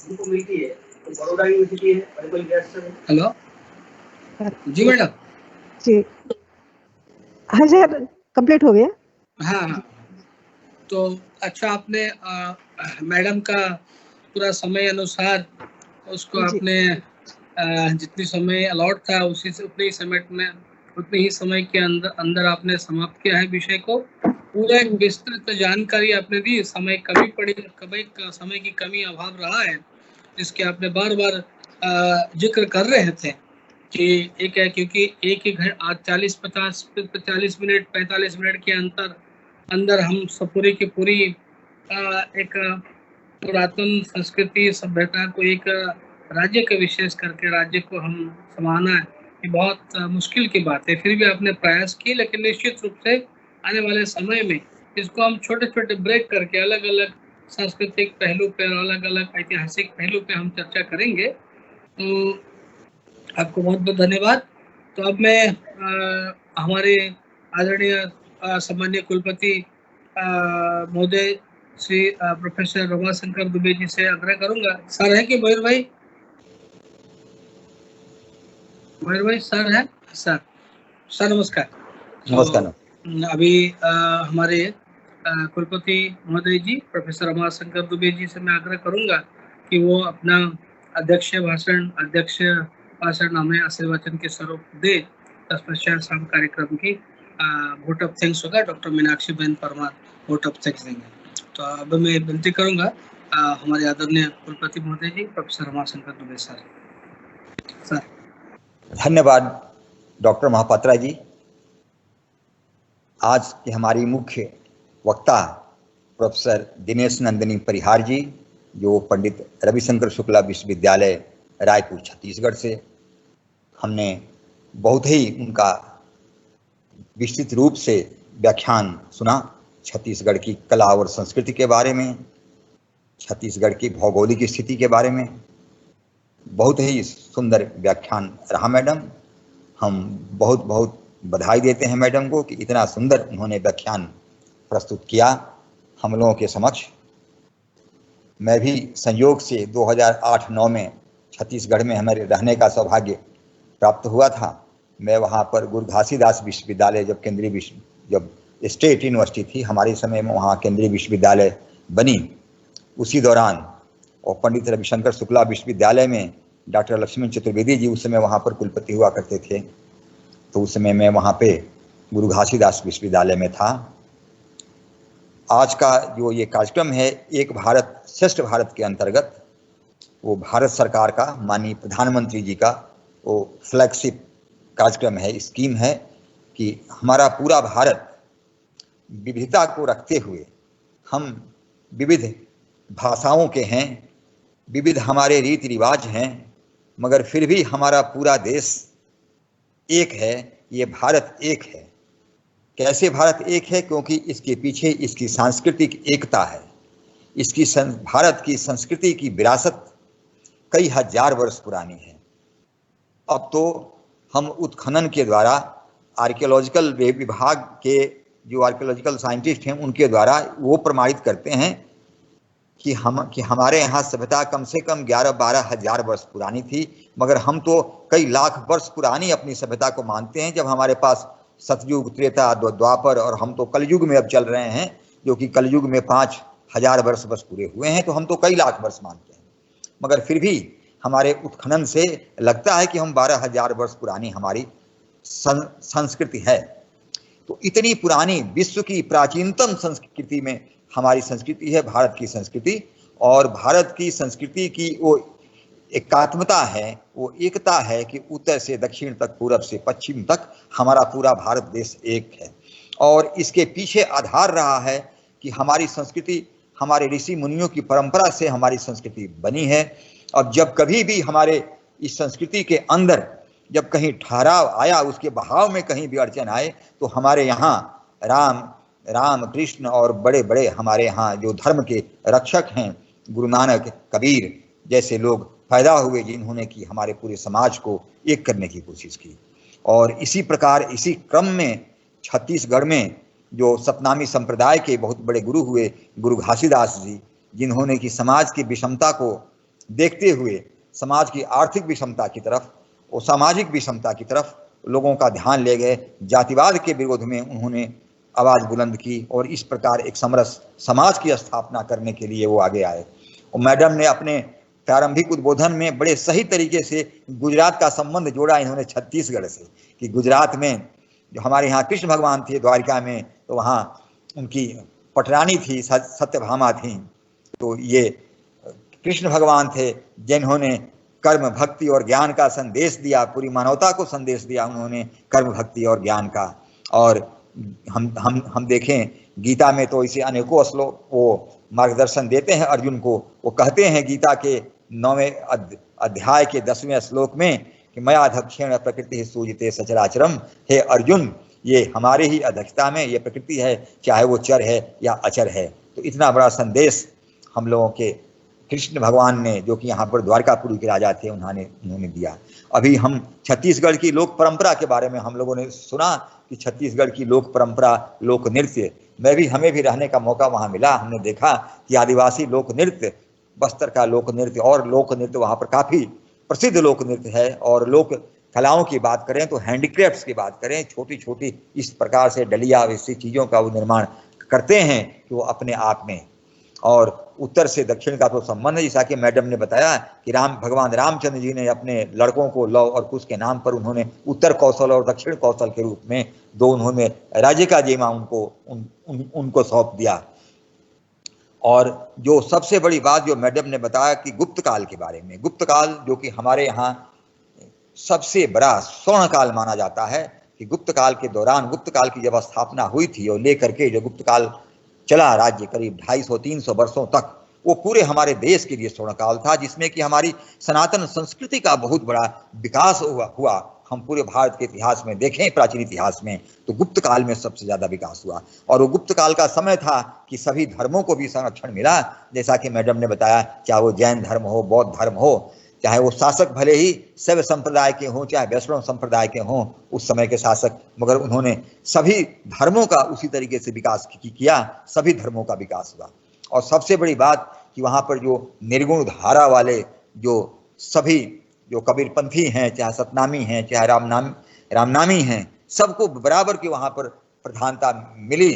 हमको मिलती है तो बड़ौदा यूनिवर्सिटी है। हेलो जी मैडम। जी हाँ सर, कंप्लीट हो गया। हाँ हाँ, तो अच्छा आपने मैडम का पूरा समय अनुसार उसको जी आपने जितनी समय अलॉट था उसी से उतने ही समय में उतने ही समय के अंदर अंदर आपने समाप्त किया है विषय को। पूरा एक विस्तृत जानकारी आपने दी। समय कमी पड़ी, कभी समय की कमी अभाव रहा है जिसके आपने बार बार जिक्र कर रहे थे कि एक है, क्योंकि एक ही घंटे आज 40 मिनट 45 मिनट के अंतर अंदर हम सब पूरी की पूरी एक पुरातन संस्कृति सभ्यता को एक राज्य का विशेष करके राज्य को हम संभालना है, ये बहुत मुश्किल की बात है। फिर भी आपने प्रयास किए, लेकिन निश्चित रूप से आने वाले समय में इसको हम छोटे छोटे ब्रेक करके अलग अलग सांस्कृतिक पहलू पे और अलग अलग ऐतिहासिक पहलू पे हम चर्चा करेंगे। तो आपको बहुत बहुत धन्यवाद। तो अब मैं हमारे आदरणीय सम्मान्य कुलपति महोदय श्री प्रोफेसर रमाशंकर दुबे जी से आग्रह करूंगा। सर है कि मयूर भाई? मयूर भाई सर है? सर नमस्कार। नमस्कार। अभी हमारे कुलपति महोदय जी प्रोफेसर रमाशंकर दुबे जी से मैं आग्रह करूंगा कि वो अपना अध्यक्ष भाषण हमें आशीर्वचन के स्वरूप दे। तत्पश्चात शाम कार्यक्रम की वोट ऑफ थैंक्स होगा। डॉक्टर मीनाक्षी बहन परमार वोट ऑफ थैंक्स देंगे। तो अब मैं विनती करूंगा हमारे आदरणीय कुलपति महोदय जी प्रोफेसर रमाशंकर दुबे सर। धन्यवाद डॉक्टर महापात्रा जी। आज की हमारी मुख्य वक्ता प्रोफेसर दिनेश नंदिनी परिहार जी, जो पंडित रविशंकर शुक्ला विश्वविद्यालय रायपुर छत्तीसगढ़ से। हमने बहुत ही उनका विस्तृत रूप से व्याख्यान सुना छत्तीसगढ़ की कला और संस्कृति के बारे में, छत्तीसगढ़ की भौगोलिक स्थिति के बारे में। बहुत ही सुंदर व्याख्यान रहा मैडम। हम बहुत बहुत बधाई देते हैं मैडम को कि इतना सुंदर उन्होंने व्याख्यान प्रस्तुत किया हम लोगों के समक्ष। मैं भी संयोग से 2008-9 में छत्तीसगढ़ में हमारे रहने का सौभाग्य प्राप्त हुआ था। मैं वहाँ पर गुरु घासीदास विश्वविद्यालय जब स्टेट यूनिवर्सिटी थी हमारे समय में, वहाँ केंद्रीय विश्वविद्यालय बनी, उसी दौरान और पंडित रविशंकर शुक्ला विश्वविद्यालय में डॉक्टर लक्ष्मण चतुर्वेदी जी उस समय वहाँ पर कुलपति हुआ करते थे। तो उस समय मैं वहाँ पे गुरु घासीदास विश्वविद्यालय में था। आज का जो ये कार्यक्रम है एक भारत श्रेष्ठ भारत के अंतर्गत, वो भारत सरकार का माननीय प्रधानमंत्री जी का वो फ्लैगशिप कार्यक्रम है, स्कीम है कि हमारा पूरा भारत विविधता को रखते हुए, हम विविध भाषाओं के हैं, विविध हमारे रीति रिवाज हैं, मगर फिर भी हमारा पूरा देश एक है। ये भारत एक है। कैसे भारत एक है? क्योंकि इसके पीछे इसकी सांस्कृतिक एकता है। इसकी भारत की संस्कृति की विरासत कई हजार वर्ष पुरानी है। अब तो हम उत्खनन के द्वारा आर्कियोलॉजिकल विभाग के जो आर्कियोलॉजिकल साइंटिस्ट हैं उनके द्वारा वो प्रमाणित करते हैं कि हमारे यहाँ सभ्यता कम से कम 11-12 हजार वर्ष पुरानी थी, मगर हम तो कई लाख वर्ष पुरानी अपनी सभ्यता को मानते हैं। जब हमारे पास सतयुग, त्रेता, द्वापर और हम तो कलयुग में अब चल रहे हैं, जो कि कलयुग में 5000 वर्ष बस पूरे हुए हैं, तो हम तो कई लाख वर्ष मानते हैं। मगर फिर भी हमारे उत्खनन से लगता है कि हम 12,000 वर्ष पुरानी हमारी संस्कृति है। तो इतनी पुरानी विश्व की प्राचीनतम संस्कृति में हमारी संस्कृति है, भारत की संस्कृति। और भारत की संस्कृति की वो एकात्मता है, वो एकता है कि उत्तर से दक्षिण तक, पूरब से पश्चिम तक हमारा पूरा भारत देश एक है। और इसके पीछे आधार रहा है कि हमारी संस्कृति हमारे ऋषि मुनियों की परंपरा से हमारी संस्कृति बनी है। अब जब कभी भी हमारे इस संस्कृति के अंदर जब कहीं ठहराव आया, उसके बहाव में कहीं भी अड़चन आए, तो हमारे यहाँ राम कृष्ण और बड़े बड़े हमारे यहाँ जो धर्म के रक्षक हैं, गुरु नानक, कबीर जैसे लोग पैदा हुए, जिन्होंने कि हमारे पूरे समाज को एक करने की कोशिश की। और इसी प्रकार इसी क्रम में छत्तीसगढ़ में जो सतनामी संप्रदाय के बहुत बड़े गुरु हुए, गुरु घासीदास जी, जिन्होंने कि समाज की विषमता को देखते हुए समाज की आर्थिक विषमता की तरफ और सामाजिक विषमता की तरफ लोगों का ध्यान ले गए। जातिवाद के विरोध में उन्होंने आवाज़ बुलंद की और इस प्रकार एक समरस समाज की स्थापना करने के लिए वो आगे आए। और मैडम ने अपने प्रारंभिक उद्बोधन में बड़े सही तरीके से गुजरात का संबंध जोड़ा इन्होंने छत्तीसगढ़ से, कि गुजरात में जो हमारे यहाँ कृष्ण भगवान थे द्वारिका में, तो वहाँ उनकी पटरानी थी, सत्यभामा थी, तो ये कृष्ण भगवान थे जिन्होंने कर्म भक्ति और ज्ञान का संदेश दिया, पूरी मानवता को संदेश दिया उन्होंने कर्म भक्ति और ज्ञान का। और हम देखें गीता में तो इसे अनेकों श्लोक वो मार्गदर्शन देते हैं अर्जुन को। वो कहते हैं गीता के 9वें अध्याय के 10वें श्लोक में कि मया अध्यक्षेण प्रकृति सूजिते सचराचरम, हे अर्जुन ये हमारे ही अध्यक्षता में ये प्रकृति है, चाहे वो चर है या अचर है। तो इतना बड़ा संदेश हम लोगों के कृष्ण भगवान ने, जो कि यहाँ पर द्वारकापुरी के राजा थे, उन्होंने दिया। अभी हम छत्तीसगढ़ की लोक परंपरा के बारे में हम लोगों ने सुना कि छत्तीसगढ़ की लोक परंपरा, लोक नृत्य, हमें भी रहने का मौका वहाँ मिला। हमने देखा कि आदिवासी लोक नृत्य, बस्तर का लोक नृत्य और लोक नृत्य वहाँ पर काफ़ी प्रसिद्ध लोक नृत्य है। और लोक कलाओं की बात करें तो हैंडीक्राफ्ट्स की बात करें, छोटी छोटी इस प्रकार से डलिया ऐसी चीज़ों का वो निर्माण करते हैं कि वो अपने आप में। और उत्तर से दक्षिण का तो संबंध है, जैसा कि मैडम ने बताया कि भगवान रामचंद्र जी ने अपने लड़कों को लव और कुश के नाम पर उन्होंने उत्तर कौशल और दक्षिण कौशल के रूप में उन्होंने राज्य का जिम्मा उनको सौंप दिया। और जो सबसे बड़ी बात जो मैडम ने बताया कि गुप्त काल के बारे में, गुप्त काल जो कि हमारे यहाँ सबसे बड़ा स्वर्ण काल माना जाता है, कि गुप्त काल के दौरान, गुप्त काल की जब स्थापना हुई थी और लेकर के जो गुप्त काल चला राज्य करीब 250-300 वर्षों तक, वो पूरे हमारे देश के लिए स्वर्ण काल था, जिसमें कि हमारी सनातन संस्कृति का बहुत बड़ा विकास हुआ। हम पूरे भारत के इतिहास में देखें, प्राचीन इतिहास में, तो गुप्त काल में सबसे ज़्यादा विकास हुआ। और वो गुप्त काल का समय था कि सभी धर्मों को भी संरक्षण मिला, जैसा कि मैडम ने बताया, चाहे वो जैन धर्म हो, बौद्ध धर्म हो, चाहे वो शासक भले ही शैव संप्रदाय के हों, चाहे वैष्णव संप्रदाय के हों उस समय के शासक, मगर उन्होंने सभी धर्मों का उसी तरीके से विकास किया, सभी धर्मों का विकास हुआ। और सबसे बड़ी बात कि वहाँ पर जो निर्गुण धारा वाले जो सभी जो कबीरपंथी हैं, चाहे सतनामी हैं, चाहे रामनामी हैं, सबको बराबर की वहाँ पर प्रधानता मिली।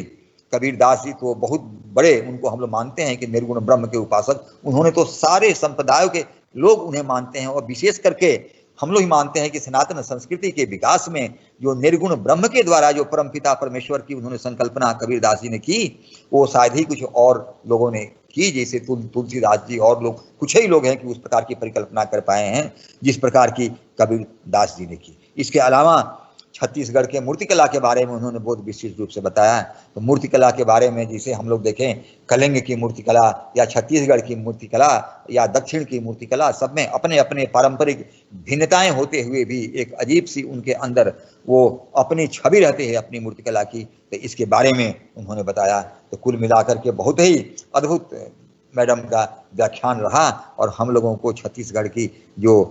कबीरदास जी तो बहुत बड़े, उनको हम लोग मानते हैं कि निर्गुण ब्रह्म के उपासक, उन्होंने तो सारे संप्रदायों के लोग उन्हें मानते हैं। और विशेष करके हम लोग ही मानते हैं कि सनातन संस्कृति के विकास में जो निर्गुण ब्रह्म के द्वारा जो परमपिता परमेश्वर की उन्होंने संकल्पना कबीरदास जी ने की, वो शायद ही कुछ और लोगों ने की, जैसे तुलसीदास जी और लोग, कुछ ही लोग हैं कि उस प्रकार की परिकल्पना कर पाए हैं जिस प्रकार की कबीरदास जी ने की। इसके अलावा छत्तीसगढ़ के मूर्तिकला के बारे में उन्होंने बहुत विशेष रूप से बताया। तो मूर्तिकला के बारे में जिसे हम लोग देखें, कलिंग की मूर्तिकला या छत्तीसगढ़ की मूर्तिकला या दक्षिण की मूर्तिकला, सब में अपने अपने पारंपरिक भिन्नताएं होते हुए भी एक अजीब सी उनके अंदर वो अपनी छवि रहती है अपनी मूर्तिकला की। तो इसके बारे में उन्होंने बताया। तो कुल मिलाकर के बहुत ही अद्भुत मैडम का व्याख्यान रहा और हम लोगों को छत्तीसगढ़ की जो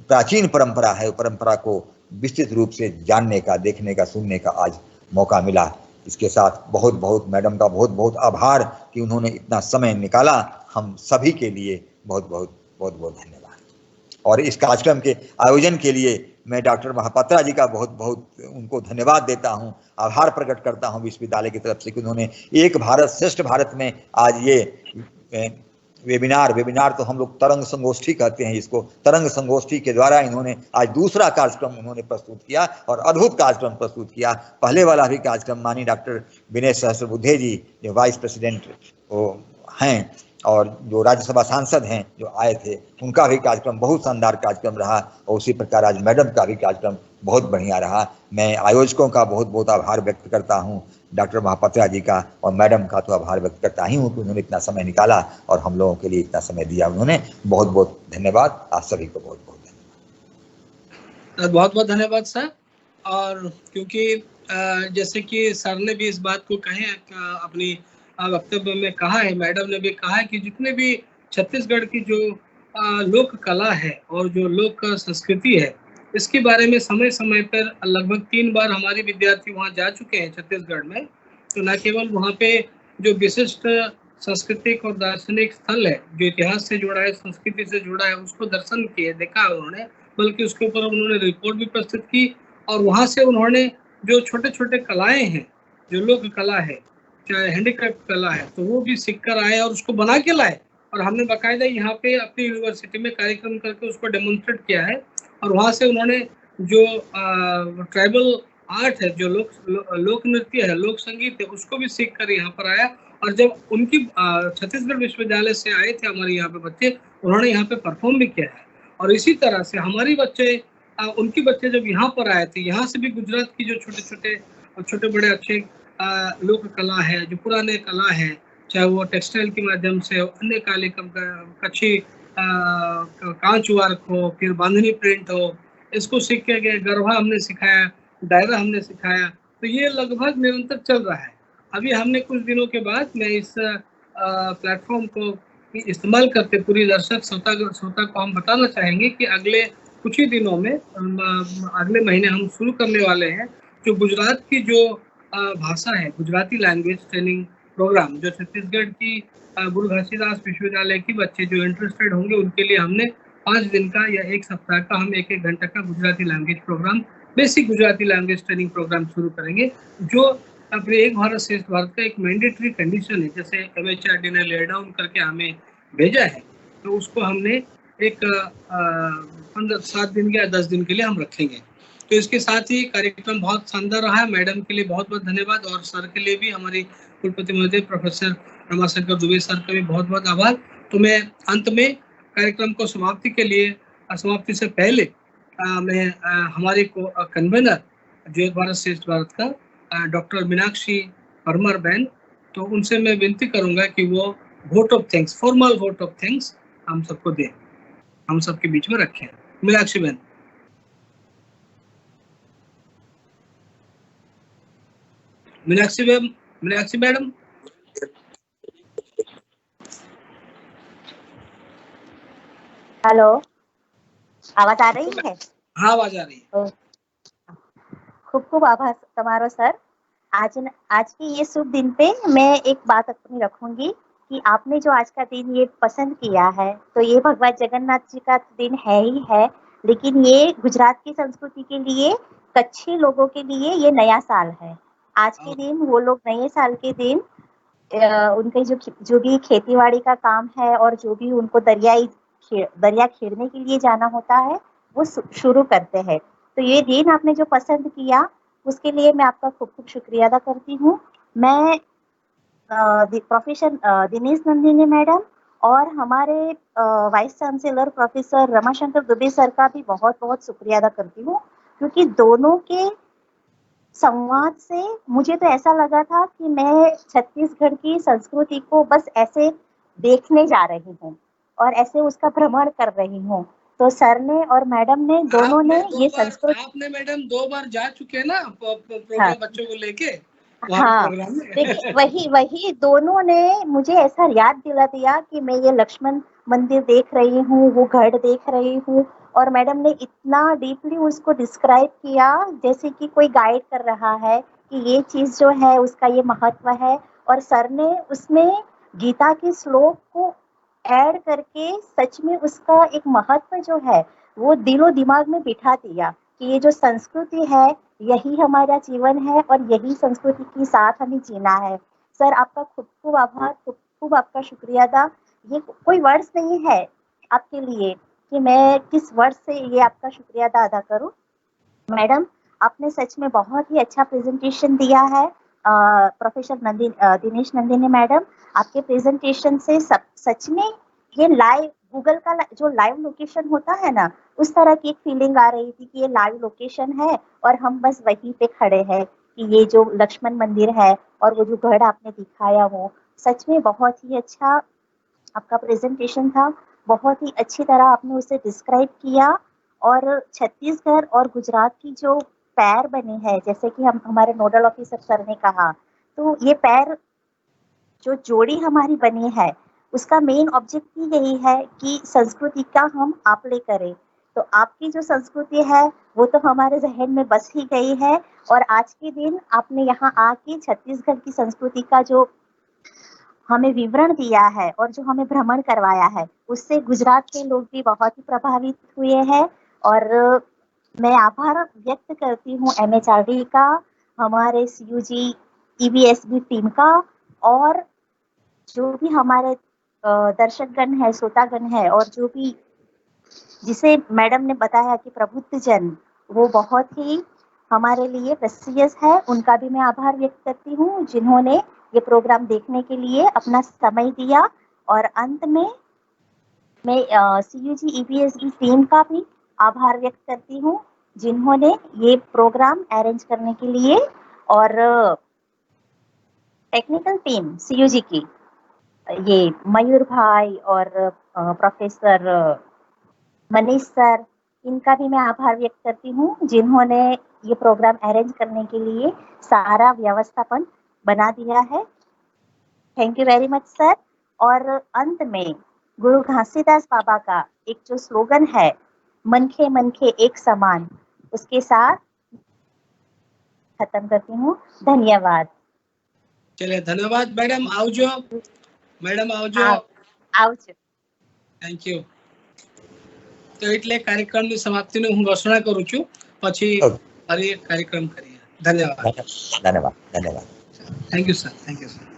प्राचीन परंपरा है, परंपरा को विस्तृत रूप से जानने का, देखने का, सुनने का आज मौका मिला। इसके साथ बहुत बहुत मैडम का बहुत बहुत आभार कि उन्होंने इतना समय निकाला हम सभी के लिए। बहुत बहुत बहुत बहुत धन्यवाद। और इस कार्यक्रम के आयोजन के लिए मैं डॉक्टर महापात्रा जी का बहुत बहुत उनको धन्यवाद देता हूं, आभार प्रकट करता हूं विश्वविद्यालय की तरफ से कि उन्होंने एक भारत श्रेष्ठ भारत में आज ये वेबिनार तो हम लोग तरंग संगोष्ठी कहते हैं इसको, तरंग संगोष्ठी के द्वारा इन्होंने आज दूसरा कार्यक्रम उन्होंने प्रस्तुत किया और अद्भुत कार्यक्रम प्रस्तुत किया। पहले वाला भी कार्यक्रम माननीय डॉक्टर विनय सहस्त्रबुद्धे जी जो वाइस प्रेसिडेंट हैं और जो राज्यसभा सांसद हैं जो आए थे, उनका भी कार्यक्रम बहुत शानदार कार्यक्रम रहा। और उसी प्रकार आज मैडम का भी कार्यक्रम बहुत बढ़िया रहा। मैं आयोजकों का बहुत बहुत आभार व्यक्त करता हूँ, डॉक्टर महापात्रा जी का और मैडम का तो आभार व्यक्त करता ही हूँ कि उन्होंने इतना समय निकाला और हम लोगों के लिए इतना समय दिया। उन्होंने बहुत बहुत धन्यवाद। आप सभी को बहुत बहुत धन्यवाद। बहुत बहुत धन्यवाद सर। और क्योंकि जैसे कि सर ने भी इस बात को कहे अपनी वक्तव्य में कहा है, मैडम ने भी कहा है कि जितने भी छत्तीसगढ़ की जो लोक कला है और जो लोक संस्कृति है, इसके बारे में समय समय पर लगभग 3 बार हमारे विद्यार्थी वहाँ जा चुके हैं छत्तीसगढ़ में। तो न केवल वहाँ पे जो विशिष्ट सांस्कृतिक और दार्शनिक स्थल है, जो इतिहास से जुड़ा है, संस्कृति से जुड़ा है, उसको दर्शन किए, देखा उन्होंने, बल्कि उसके ऊपर उन्होंने रिपोर्ट भी प्रस्तुत की। और वहाँ से उन्होंने जो छोटे-छोटे कलाएँ हैं, जो लोक कला है, चाहे हैंडीक्राफ्ट कला है, तो वो भी सीख कर आए और उसको बना के लाए। और हमने बाकायदा यहाँ पे अपनी यूनिवर्सिटी में कार्यक्रम करके उसको डेमोन्स्ट्रेट किया है। और वहाँ से उन्होंने जो ट्राइबल आर्ट है, जो लोक नृत्य है, लोक संगीत है, उसको भी सीख कर यहाँ पर आया। और जब उनकी छत्तीसगढ़ विश्वविद्यालय से आए थे हमारे यहाँ पे बच्चे, उन्होंने यहाँ पे परफॉर्म भी किया है। और इसी तरह से हमारी बच्चे, उनके बच्चे जब यहाँ पर आए थे, यहाँ से भी गुजरात की जो छोटे बड़े अच्छे लोक कला है, जो पुराने कला है, चाहे वो टेक्सटाइल के माध्यम से, अन्य काले कच्छी कांच वर्क हो, फिर बांधनी प्रिंट हो, इसको सीख के गए। गरबा हमने सिखाया, दायरा हमने सिखाया, तो ये लगभग निरंतर चल रहा है। अभी हमने कुछ दिनों के बाद मैं इस प्लेटफॉर्म को इस्तेमाल करते पूरी दर्शक श्रोता को हम बताना चाहेंगे कि अगले कुछ ही दिनों में, अगले महीने हम शुरू करने वाले हैं जो गुजरात की जो भाषा है, गुजराती लैंग्वेज ट्रेनिंग प्रोग्राम, जो छत्तीसगढ़ की गुरु घासीदास विश्वविद्यालय के बच्चे जो इंटरेस्टेड होंगे, उनके लिए हमने 5 दिन का या 1 सप्ताह का हम 1-1 घंटे का Gujarati language program, basic Gujarati language training program शुरू करेंगे, जो अपने एक भारत श्रेष्ठ भारत का एक मैंडेटरी कंडीशन है। जैसे MHRD ने ले डाउन करके हमें भेजा है, तो उसको हमने एक 7 दिन या 10 दिन के लिए हम रखेंगे। तो इसके साथ ही कार्यक्रम बहुत शानदार रहा है। मैडम के लिए बहुत बहुत धन्यवाद, और सर के लिए भी, हमारी कुलपति महोदय प्रोफेसर रमाशंकर दुबे सर का भी बहुत बहुत आभार। तो मैं अंत में कार्यक्रम को समाप्ति से पहले मैं हमारे कन्वेनर जो एक भारत श्रेष्ठ भारत का डॉक्टर मीनाक्षी परमार बहन, तो उनसे मैं विनती करूंगा कि वो vote of thanks, formal vote of thanks हम सबको दें, हम सबके बीच में रखें। मीनाक्षी बहन। मीनाक्षी मैडम। हेलो, आवाज आ रही है? हाँ, आवाज आ रही है। खूब खूब आभार तुम्हारो सर। आज के ये शुभ दिन पे मैं एक बात अपनी रखूंगी कि आपने जो आज का दिन ये पसंद किया है, तो ये भगवान जगन्नाथ जी का दिन है ही है, लेकिन ये गुजरात की संस्कृति के लिए, कच्छी लोगों के लिए ये नया साल है। आज के दिन वो लोग नए साल के दिन उनके जो भी खेतीबाड़ी का काम है और जो भी उनको दरिया खेड़ने के लिए जाना होता है, वो शुरू करते हैं। तो ये दिन आपने जो पसंद किया, उसके लिए मैं आपका खूब खूब शुक्रिया अदा करती हूँ। मैं प्रोफेसर दिनेश नंदिनी मैडम और हमारे vice chancellor professor Ramashankar Dubey sir का भी बहुत बहुत शुक्रिया अदा करती हूँ, क्योंकि दोनों के संवाद से मुझे तो ऐसा लगा था कि मैं छत्तीसगढ़ की संस्कृति को बस ऐसे देखने जा रही हूँ और ऐसे उसका भ्रमण कर रही हूँ। तो सर ने और मैडम ने दोनों ने ये संस्कृति, आपने मैडम 2 बार जा चुके हैं ना प्रोग्राम। हाँ, बच्चों को लेके। हाँ, देखिए वही दोनों ने मुझे ऐसा याद दिला दिया कि मैं ये लक्ष्मण मंदिर देख रही हूँ, वो गढ़ देख रही हूँ, और मैडम ने इतना डीपली उसको डिस्क्राइब किया जैसे कि कोई गाइड कर रहा है कि ये चीज जो है उसका ये महत्व है। और सर ने उसमें गीता के श्लोक को ऐड करके सच में उसका एक महत्व जो है वो दिलो दिमाग में बिठा दिया कि ये जो संस्कृति है यही हमारा जीवन है और यही संस्कृति के साथ हमें जीना है। सर आपका खूब खूब आभार, खूब खूब आपका शुक्रिया अदा। ये कोई वर्ड्स नहीं है आपके लिए कि मैं किस वर्ड से ये आपका शुक्रिया अदा करूं। मैडम आपने सच में बहुत ही अच्छा प्रेजेंटेशन दिया है। प्रोफेसर दिनेश नंदिनी मैडम, आपके प्रेजेंटेशन से सच में ये लाइव गूगल का जो लाइव लोकेशन होता है ना, उस तरह की एक फीलिंग आ रही थी कि ये लाइव लोकेशन है और हम बस वहीं पे खड़े हैं कि ये जो लक्ष्मण मंदिर है और वो जो गढ़ आपने दिखाया वो सच में बहुत ही अच्छा आपका प्रेजेंटेशन था। बहुत ही अच्छी तरह आपने उसे डिस्क्राइब किया। और छत्तीसगढ़ और गुजरात की जो पैर बने हैं, जैसे कि हमारे नोडल ऑफिसर सर ने कहा, तो ये पैर जो जोड़ी हमारी बनी है उसका मेन ऑब्जेक्ट ही यही है कि संस्कृति का हम आपले करें। तो आपकी जो संस्कृति है वो तो हमारे जहन में बस ही गई है, और आज के दिन आपने यहाँ आके छत्तीसगढ़ की संस्कृति का जो हमें विवरण दिया है और जो हमें भ्रमण करवाया है, उससे गुजरात के लोग भी बहुत ही प्रभावित हुए हैं। और मैं आभार व्यक्त करती हूँ MHRD का, हमारे CUG EBSB टीम का, और जो भी हमारे दर्शकगण है, श्रोतागण है, और जो भी जिसे मैडम ने बताया कि प्रबुद्ध जन वो बहुत ही हमारे लिए प्रेशियस है, उनका भी मैं आभार व्यक्त करती हूँ जिन्होंने ये प्रोग्राम देखने के लिए अपना समय दिया। और अंत में मैं CUG EBSB टीम का भी आभार व्यक्त करती हूँ जिन्होंने ये प्रोग्राम अरेंज करने के लिए, और टेक्निकल टीम CUG की ये मयूर भाई और प्रोफेसर मनीष सर, इनका भी मैं आभार व्यक्त करती हूँ जिन्होंने ये प्रोग्राम अरेंज करने के लिए सारा व्यवस्थापन बना दिया है। Thank you very much sir. और अंत में गुरु घासीदास बाबा का एक जो स्लोगन है, मन खे एक समान, उसके साथ खत्म करती हूँ। धन्यवाद। चलिए, धन्यवाद मैडम। आवजो मैडम, आवजो। આવજો। Thank you. તો એટલે કાર્યક્રમની સમાપ્તિની હું ઘોષણા કરું છું, પછી ફરી કાર્યક્રમ કરીએ। ધન્યવાદ। ધન્યવાદ, ધન્યવાદ। Thank you sir, thank you sir.